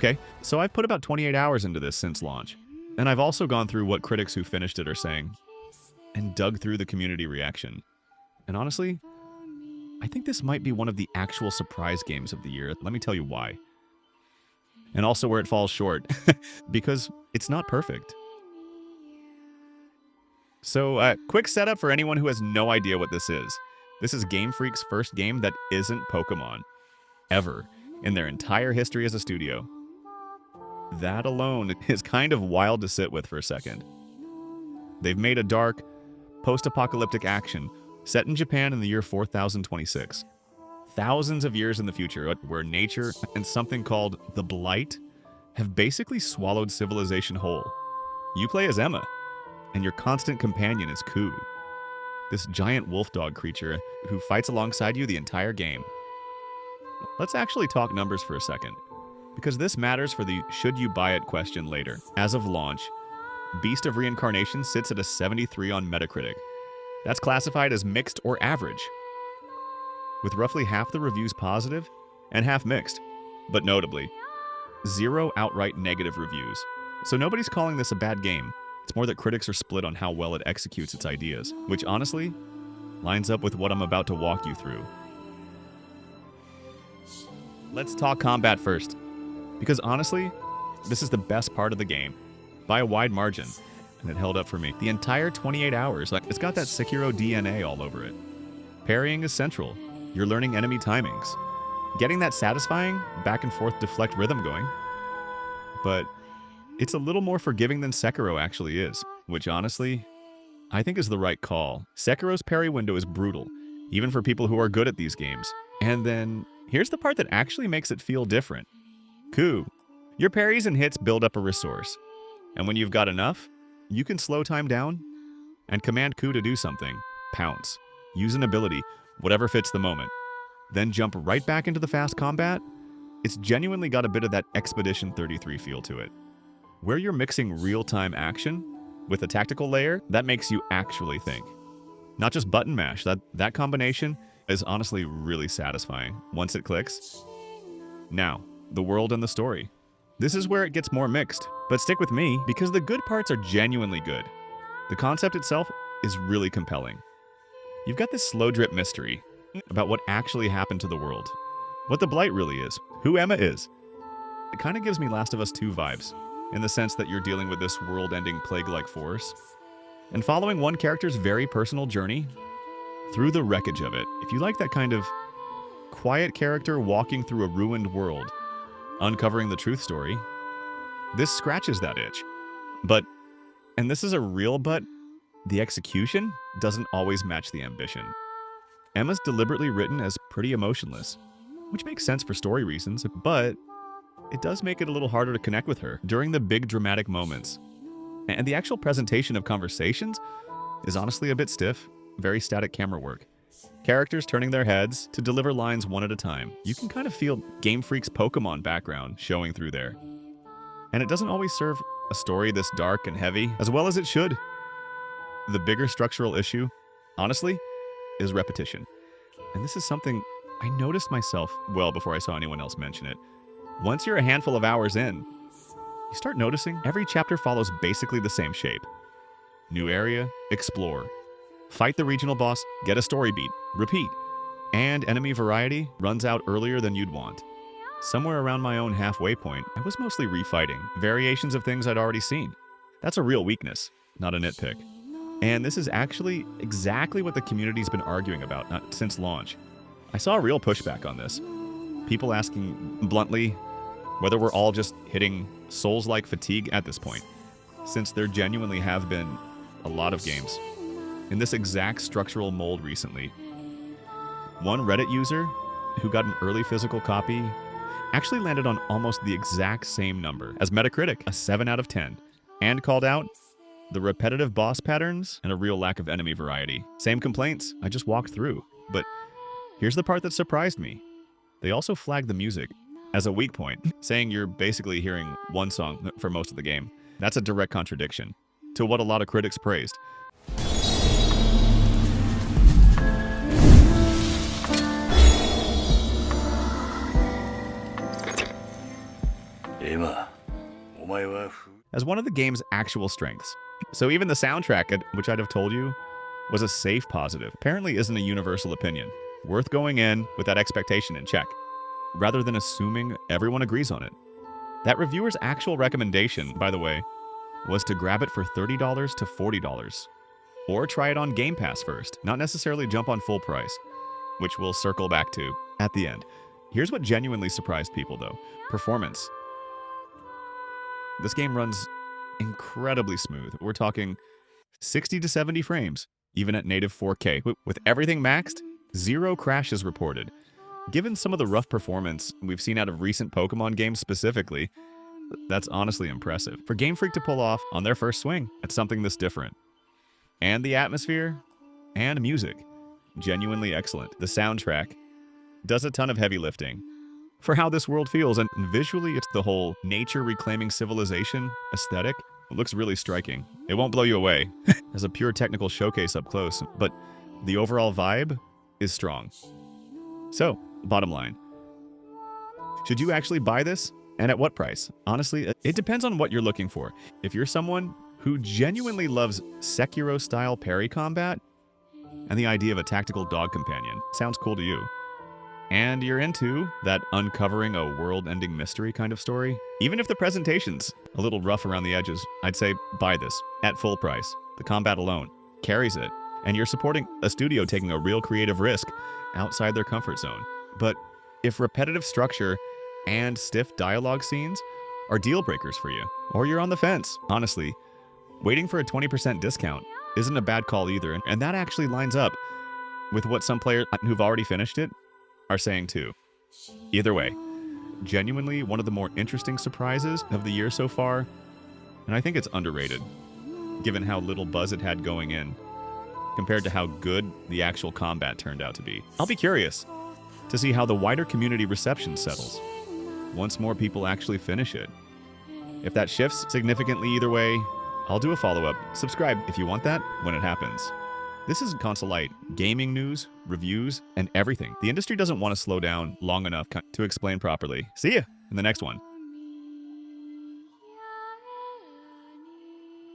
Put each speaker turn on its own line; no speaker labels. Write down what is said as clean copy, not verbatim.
Okay, so I've put about 28 hours into this since launch, and I've also gone through what critics who finished it are saying, and dug through the community reaction. And honestly, I think this might be one of the actual surprise games of the year. Let me tell you why. And also where it falls short, because it's not perfect. So, quick setup for anyone who has no idea what this is. This is Game Freak's first game that isn't Pokémon. Ever. In their entire history as a studio. That alone is kind of wild to sit with for a second. They've made a dark, post-apocalyptic action set in Japan in the year 4026. Thousands of years in the future, where nature and something called the Blight have basically swallowed civilization whole. You play as Emma, and your constant companion is Ku, this giant wolf dog creature who fights alongside you the entire game. Let's actually talk numbers for a second, because this matters for the should you buy it question later. As of launch, Beast of Reincarnation sits at a 73 on Metacritic. That's classified as mixed or average, with roughly half the reviews positive and half mixed, but notably, 0 outright negative reviews. So nobody's calling this a bad game. It's more that critics are split on how well it executes its ideas, which honestly lines up with what I'm about to walk you through. Let's talk combat first, because honestly, this is the best part of the game, by a wide margin, and it held up for me. The entire 28 hours, it's got that Sekiro DNA all over it. Parrying is central. You're learning enemy timings. Getting that satisfying, back and forth deflect rhythm going. But it's a little more forgiving than Sekiro actually is, which honestly, I think is the right call. Sekiro's parry window is brutal, even for people who are good at these games. And then, here's the part that actually makes it feel different. Ku. Your parries and hits build up a resource. And when you've got enough, you can slow time down and command Ku to do something. Pounce. Use an ability, whatever fits the moment. Then jump right back into the fast combat. It's genuinely got a bit of that Expedition 33 feel to it. Where you're mixing real-time action with a tactical layer, that makes you actually think. Not just button mash. That combination is honestly really satisfying once it clicks. Now, the world and the story. This is where it gets more mixed, but stick with me because the good parts are genuinely good. The concept itself is really compelling. You've got this slow drip mystery about what actually happened to the world, what the Blight really is, who Emma is. It kind of gives me Last of Us 2 vibes, in the sense that you're dealing with this world-ending plague-like force, and following one character's very personal journey through the wreckage of it. If you like that kind of quiet character walking through a ruined world, uncovering the truth story, this scratches that itch. But, and this is a real but, the execution doesn't always match the ambition. Emma's deliberately written as pretty emotionless, which makes sense for story reasons, but it does make it a little harder to connect with her during the big dramatic moments. And the actual presentation of conversations is honestly a bit stiff, very static camera work. Characters turning their heads to deliver lines one at a time. You can kind of feel Game Freak's Pokémon background showing through there. And it doesn't always serve a story this dark and heavy as well as it should. The bigger structural issue, honestly, is repetition. And this is something I noticed myself well before I saw anyone else mention it. Once you're a handful of hours in, you start noticing every chapter follows basically the same shape. New area, explore. Fight the regional boss, get a story beat, repeat. And enemy variety runs out earlier than you'd want. Somewhere around my own halfway point, I was mostly refighting, variations of things I'd already seen. That's a real weakness, not a nitpick. And this is actually exactly what the community's been arguing about since launch. I saw a real pushback on this. People asking bluntly whether we're all just hitting Souls-like fatigue at this point, since there genuinely have been a lot of games in this exact structural mold recently. One Reddit user who got an early physical copy actually landed on almost the exact same number as Metacritic, a 7 out of 10, and called out the repetitive boss patterns and a real lack of enemy variety. Same complaints I just walked through, but here's the part that surprised me. They also flagged the music as a weak point, saying you're basically hearing one song for most of the game. That's a direct contradiction to what a lot of critics praised. as one of the game's actual strengths. So even the soundtrack, which I'd have told you was a safe positive, apparently isn't a universal opinion. Worth going in with that expectation in check, rather than assuming everyone agrees on it. That reviewer's actual recommendation, by the way, was to grab it for $30 to $40. Or try it on Game Pass first, not necessarily jump on full price, which we'll circle back to at the end. Here's what genuinely surprised people though. Performance. This game runs incredibly smooth. We're talking 60 to 70 frames, even at native 4K. With everything maxed, 0 crashes reported. Given some of the rough performance we've seen out of recent Pokemon games specifically, that's honestly impressive. For Game Freak to pull off on their first swing at something this different. And the atmosphere and music, genuinely excellent. The soundtrack does a ton of heavy lifting for how this world feels, and visually it's the whole nature reclaiming civilization aesthetic. It looks really striking. It won't blow you away as a pure technical showcase up close, but the overall vibe is strong. So, bottom line, should you actually buy this, and at what price? Honestly, it depends on what you're looking for. If you're someone who genuinely loves Sekiro-style parry combat, and the idea of a tactical dog companion sounds cool to you, and you're into that uncovering a world-ending mystery kind of story, even if the presentation's a little rough around the edges, I'd say buy this at full price. The combat alone carries it, and you're supporting a studio taking a real creative risk outside their comfort zone. But if repetitive structure and stiff dialogue scenes are deal breakers for you, or you're on the fence, honestly, waiting for a 20% discount isn't a bad call either, and that actually lines up with what some players who've already finished it are saying too. Either way, genuinely one of the more interesting surprises of the year so far, and I think it's underrated, given how little buzz it had going in, compared to how good the actual combat turned out to be. I'll be curious to see how the wider community reception settles once more people actually finish it. If that shifts significantly either way, I'll do a follow-up. Subscribe if you want that when it happens. This is Consolyte, gaming news, reviews, and everything. The industry doesn't want to slow down long enough to explain properly. See ya in the next one.